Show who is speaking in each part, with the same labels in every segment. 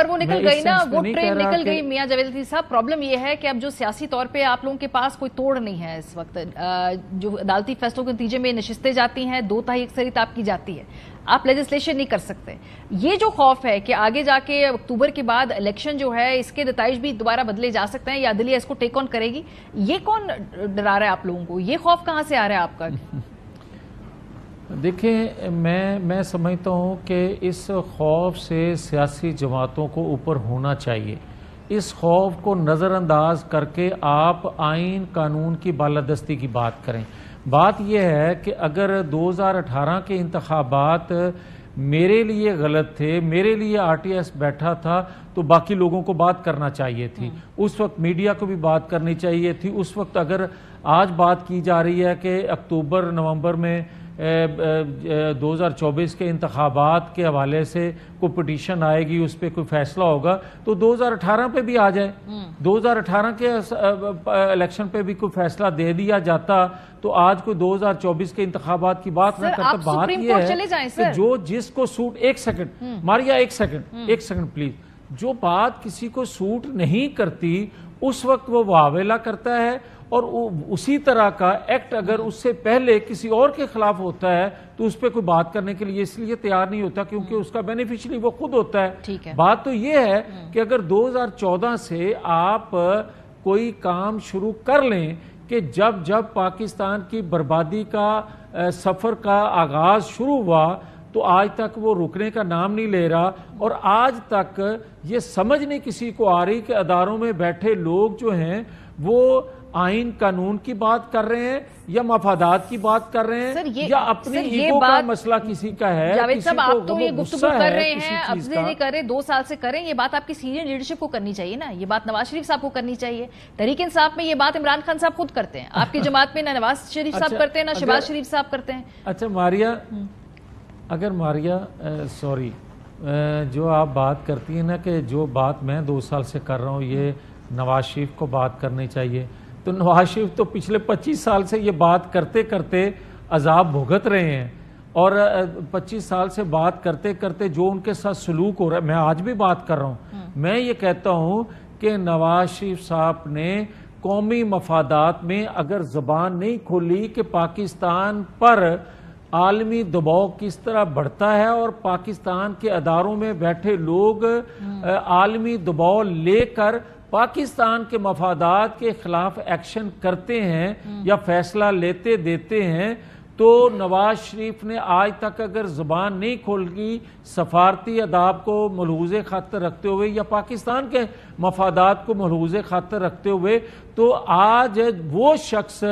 Speaker 1: پر وہ نکل گئی نا، وہ ٹرین نکل گئی میاں جاوید لطیف صاحب. پرابلم یہ ہے کہ اب جو سیاسی طور پہ آپ لوگوں کے پاس کوئی توڑ نہیں ہے اس وقت. جو عدالتی فیصلوں کے نتیجے میں نشستیں جاتی ہیں، 2/3 اکثریت آپ کی جاتی ہے، آپ لیجسلیشن نہیں کر سکتے. یہ جو خوف ہے کہ آگے جا کے اکتوبر کے بعد الیکشن جو ہے اس کے نتائج بھی دوبارہ بدلے جا سکتے ہیں یا عدلیہ اس کو ٹیک آن کرے گی، یہ کون ڈرا رہا ہے آپ لوگوں کو؟ یہ خوف کہاں سے آ رہا ہے آپ کا؟
Speaker 2: دیکھیں، میں سمجھتا ہوں کہ اس خوف سے سیاسی جماعتوں کو اوپر ہونا چاہیے. اس خوف کو نظر انداز کر کے آپ آئین قانون کی بالادستی کی بات کریں. بات یہ ہے کہ اگر 2018 کے انتخابات میرے لیے غلط تھے، میرے لیے آر ٹی ایس بیٹھا تھا، تو باقی لوگوں کو بات کرنا چاہیے تھی. اس وقت میڈیا کو بھی بات کرنی چاہیے تھی. اس وقت اگر آج بات کی جا رہی ہے کہ اکتوبر نومبر میں 2024 کے انتخابات کے حوالے سے کوئی پٹیشن آئے گی، اس پہ کوئی فیصلہ ہوگا، تو 2018 پہ بھی آ جائے. 2018 کے الیکشن پہ بھی کوئی فیصلہ دے دیا جاتا تو آج کوئی 2024 کے انتخابات کی بات نہ کرتا. بات یہ ہے کہ جو جس کو سوٹ، ایک سیکنڈ ماریا، ایک سیکنڈ پلیز، جو بات کسی کو سوٹ نہیں کرتی اس وقت وہ واویلا کرتا ہے، اور اسی طرح کا ایکٹ اگر اس سے پہلے کسی اور کے خلاف ہوتا ہے تو اس پہ کوئی بات کرنے کے لیے اس لیے تیار نہیں ہوتا کیونکہ اس کا بینیفیشری وہ خود ہوتا ہے. بات تو یہ ہے کہ اگر 2014 سے آپ کوئی کام شروع کر لیں کہ جب پاکستان کی بربادی کا سفر کا آغاز شروع ہوا تو آج تک وہ رکنے کا نام نہیں لے رہا، اور آج تک یہ سمجھ نہیں کسی کو آ رہی کہ اداروں میں بیٹھے لوگ جو ہیں وہ آئین قانون کی بات کر رہے ہیں یا مفادات کی بات کر رہے ہیں یا اپنی ایگو کا مسئلہ کسی کا ہے.
Speaker 1: جاوید صاحب، آپ تو یہ گفتگو کر رہے ہیں، اب سے نہیں کر رہے، 2 سال سے کریں. یہ بات آپ کی سینئر لیڈرشپ کو کرنی چاہیے نا، یہ بات نواز شریف صاحب کو کرنی چاہیے. تحریک انصاف میں یہ بات عمران خان صاحب خود کرتے ہیں، آپ کی جماعت میں نہ نواز شریف صاحب کرتے ہیں نہ شہباز شریف صاحب کرتے ہیں.
Speaker 2: اچھا ماریا، اگر ماریا سوری، جو آپ بات کرتی ہیں نا کہ جو بات میں 2 سال سے کر رہا ہوں یہ نواز شریف کو بات کرنی چاہیے، تو نواز شریف تو پچھلے 25 سال سے یہ بات کرتے کرتے عذاب بھگت رہے ہیں، اور 25 سال سے بات کرتے کرتے جو ان کے ساتھ سلوک ہو رہا ہے، میں آج بھی بات کر رہا ہوں. میں یہ کہتا ہوں کہ نواز شریف صاحب نے قومی مفادات میں اگر زبان نہیں کھولی کہ پاکستان پر عالمی دباؤ کس طرح بڑھتا ہے اور پاکستان کے اداروں میں بیٹھے لوگ عالمی دباؤ لے کر پاکستان کے مفادات کے خلاف ایکشن کرتے ہیں یا فیصلہ لیتے دیتے ہیں، تو نواز شریف نے آج تک اگر زبان نہیں کھول گی سفارتی آداب کو ملحوظ خاطر رکھتے ہوئے یا پاکستان کے مفادات کو ملحوظ خاطر رکھتے ہوئے، تو آج وہ شخص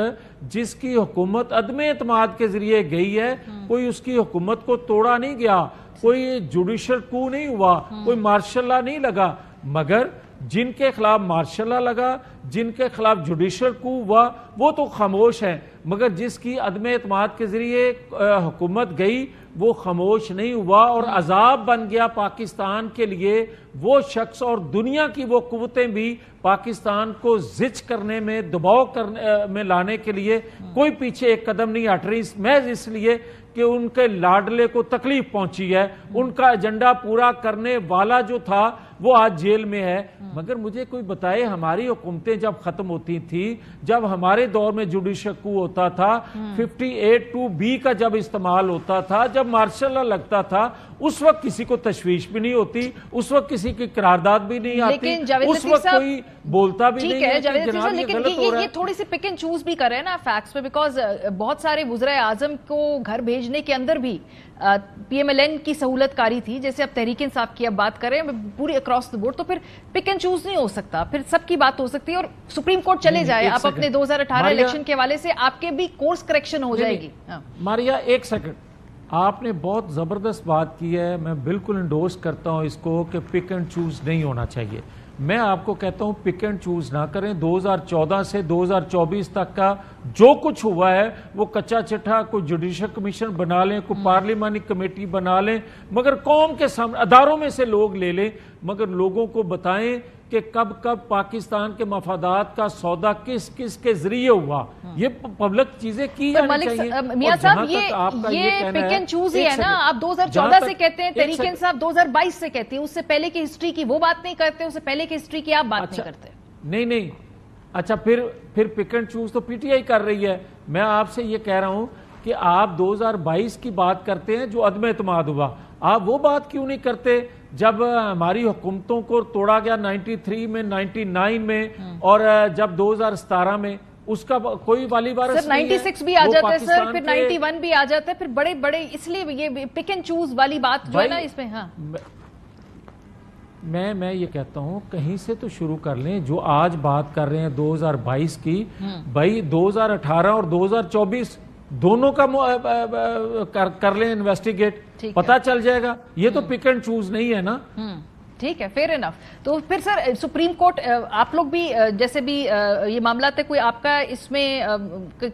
Speaker 2: جس کی حکومت عدم اعتماد کے ذریعے گئی ہے، کوئی اس کی حکومت کو توڑا نہیں گیا، کوئی جوڈیشل کو نہیں ہوا، کوئی مارشل لا نہیں لگا، مگر جن کے خلاف مارشل لا لگا، جن کے خلاف جوڈیشل کو ہوا، وہ تو خاموش ہیں، مگر جس کی عدم اعتماد کے ذریعے حکومت گئی وہ خاموش نہیں ہوا اور عذاب بن گیا پاکستان کے لیے وہ شخص، اور دنیا کی وہ قوتیں بھی پاکستان کو زچ کرنے میں، دباؤ کرنے میں لانے کے لیے کوئی پیچھے ایک قدم نہیں ہٹ رہی، محض اس لیے کہ ان کے لاڈلے کو تکلیف پہنچی ہے. ان کا ایجنڈا پورا کرنے والا جو تھا وہ آج جیل میں ہے. مگر مجھے کوئی بتائے، ہماری حکومتیں جب ختم ہوتی تھی، جب ہمارے دور میں جوڈیشل کو ہوتا تھا، 58(2)B کا جب استعمال ہوتا تھا، جب مارشل لا لگتا تھا، اس وقت کسی کو تشویش بھی نہیں ہوتی، اس وقت کسی کی قرارداد بھی نہیں آتی، اس وقت کوئی بولتا بھی نہیں ہے کہ جناب یہ غلط ہو رہا ہے.
Speaker 1: یہ تھوڑی سی پک اینڈ چوز بھی کر رہے ہیں نا فیکٹس پہ، بیکاز بہت سارے وزرائے اعظم کو گھر بھیجنے کے اندر بھی پی ایم ایل این کی سہولت کاری تھی، جیسے اب تحریک انصاف کی اب بات کریں پوری اکراس دی بورڈ، تو پھر پک اینڈ چوز نہیں ہو سکتا، پھر سب کی بات ہو سکتی ہے اور سپریم کورٹ چلے جائے آپ اپنے 2018 الیکشن کے حوالے سے آپ کے بھی کورس کریکشن ہو جائے گی.
Speaker 2: ماریا ایک سیکنڈ، آپ نے بہت زبردست بات کی ہے، میں بالکل انڈورس کرتا ہوں اس کو کہ پک اینڈ چوز نہیں ہونا چاہیے، میں آپ کو کہتا ہوں پک اینڈ چوز نہ کریں. 2014 سے 2024 تک کا جو کچھ ہوا ہے وہ کچا چٹھا کوئی جوڈیشل کمیشن بنا لیں, کوئی پارلیمانی کمیٹی بنا لیں, مگر قوم کے سامنے اداروں میں سے لوگ لے لیں, مگر لوگوں کو بتائیں کہ کب کب پاکستان کے مفادات کا سودا کس کس کے ذریعے ہوا. یہ پبلک چیزیں کی جانی چاہیے.
Speaker 1: میاں صاحب یہ پک اینڈ چوز ہی ہے نا. آپ 2014 سے کہتے ہیں, تحریک انصاف 2022 سے کہتے ہیں, اس سے پہلے کی ہسٹری کی وہ بات نہیں کرتے, اس سے پہلے کی ہسٹری کی آپ بات نہیں کرتے.
Speaker 2: نہیں اچھا پھر پک اینڈ چوز تو پی ٹی آئی کر رہی ہے. میں آپ سے یہ کہہ رہا ہوں کہ آپ 2022 کی بات کرتے ہیں جو عدم اعتماد ہوا. آپ وہ بات کیوں نہیں کرتے جب ہماری حکومتوں کو توڑا گیا 93 میں, 99 میں, اور جب 2017 میں اس کا کوئی والی وارث نہیں ہے.
Speaker 1: 96 بھی آ جاتا ہے سر, پھر 91 بھی آ جاتا ہے, پھر بڑے اس لیے یہ پک اینڈ چوز والی بات جو ہے نا اس میں. ہاں
Speaker 2: میں یہ کہتا ہوں کہیں سے تو شروع کر لیں. جو آج بات کر رہے ہیں 2022 کی, بھائی 2018 اور 2024 دونوں کا کر لیں انویسٹیگیٹ, پتہ چل جائے گا. یہ تو پک اینڈ چوز نہیں ہے نا.
Speaker 1: ٹھیک ہے, فیئر انف. تو پھر سر سپریم کورٹ, آپ لوگ بھی جیسے بھی یہ معاملات ہے, کوئی آپ کا اس میں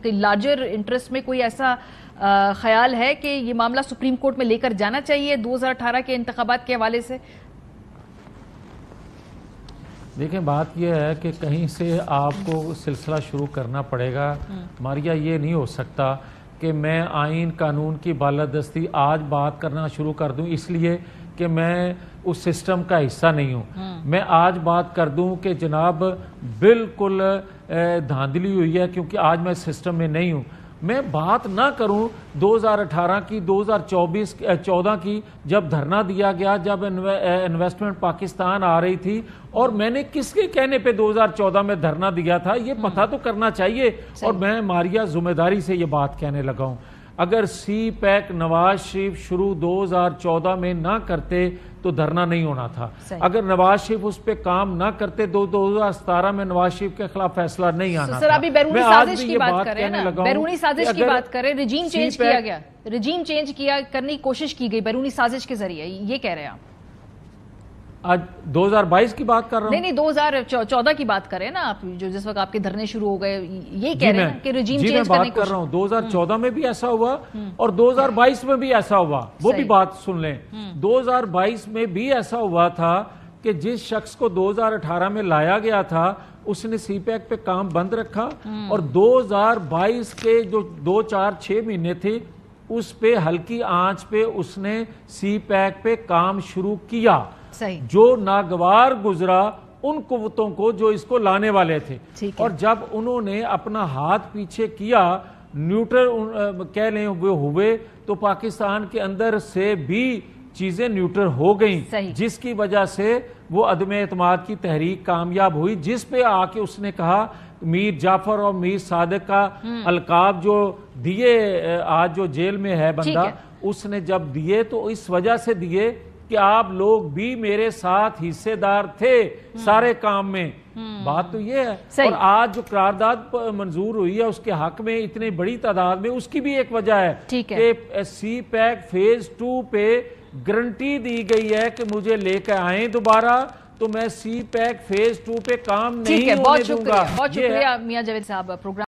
Speaker 1: لارجر انٹرسٹ میں کوئی ایسا خیال ہے کہ یہ معاملہ سپریم کورٹ میں لے کر جانا چاہیے 2018 کے انتخابات کے حوالے سے؟
Speaker 2: دیکھیں بات یہ ہے کہ کہیں سے آپ کو سلسلہ شروع کرنا پڑے گا. ماریا, یہ نہیں ہو سکتا کہ میں آئین قانون کی بالادستی آج بات کرنا شروع کر دوں اس لیے کہ میں اس سسٹم کا حصہ نہیں ہوں. میں آج بات کر دوں کہ جناب بالکل دھاندلی ہوئی ہے کیونکہ آج میں سسٹم میں نہیں ہوں. میں بات نہ کروں 2018 کی, 2014 کی, جب دھرنا دیا گیا, جب انویسٹمنٹ پاکستان آ رہی تھی, اور میں نے کس کے کہنے پہ 2014 میں دھرنا دیا تھا یہ پتہ تو کرنا چاہیے. اور میں ماریا ذمہ داری سے یہ بات کہنے لگا ہوں. اگر سی پیک نواز شریف شروع 2014 میں نہ کرتے تو دھرنا نہیں ہونا تھا. اگر نواز شریف اس پہ کام نہ کرتے 2017 میں نواز شریف کے خلاف فیصلہ نہیں آنا تھا.
Speaker 1: سر ابھی بیرونی سازش کی بات کریں نا, بیرونی سازش کی بات کریں, رجیم چینج کیا گیا, رجیم چینج کرنے کی کوشش کی گئی بیرونی سازش کے ذریعے, یہ کہہ رہے ہیں آپ؟
Speaker 2: آج 2022 کی بات کر رہا ہوں.
Speaker 1: نہیں 2014 کی بات کریں نا آپ, جو جس وقت آپ کے دھرنے شروع ہو گئے, یہ کہہ رہے ہیں کہ رجیم چینج کرنے کی
Speaker 2: کر رہا ہوں. 2014 میں بھی ایسا ہوا اور 2022 میں بھی ایسا ہوا. وہ بھی بات سن لیں. 2022 میں بھی ایسا ہوا تھا کہ جس شخص کو 2018 میں لایا گیا تھا اس نے سی پیک پہ کام بند رکھا, اور 2022 کے جو 2-4-6 مہینے تھے اس پہ ہلکی آنچ پہ اس نے سی پیک پہ کام شروع کیا. جو ناگوار گزرا ان قوتوں کو جو اس کو لانے والے تھے, اور جب انہوں نے اپنا ہاتھ پیچھے کیا, نیوٹرل کہہ لیں ہوئے, تو پاکستان کے اندر سے بھی چیزیں نیوٹرل ہو گئیں, جس کی وجہ سے وہ عدم اعتماد کی تحریک کامیاب ہوئی. جس پہ آ کے اس نے کہا میر جعفر اور میر صادق کا القاب جو دیے, آج جو جیل میں ہے بندہ, اس نے جب دیے تو اس وجہ سے دیے کہ آپ لوگ بھی میرے ساتھ حصے دار تھے سارے کام میں. بات تو یہ ہے. اور آج جو قرارداد منظور ہوئی ہے اس کے حق میں اتنی بڑی تعداد میں, اس کی بھی ایک وجہ ہے کہ سی پیک فیز 2 پہ گارنٹی دی گئی ہے کہ مجھے لے کے آئیں دوبارہ تو میں سی پیک فیز 2 پہ کام نہیں ہونے دوں گا.
Speaker 1: بہت شکریہ میاں جاوید صاحب. پروگرام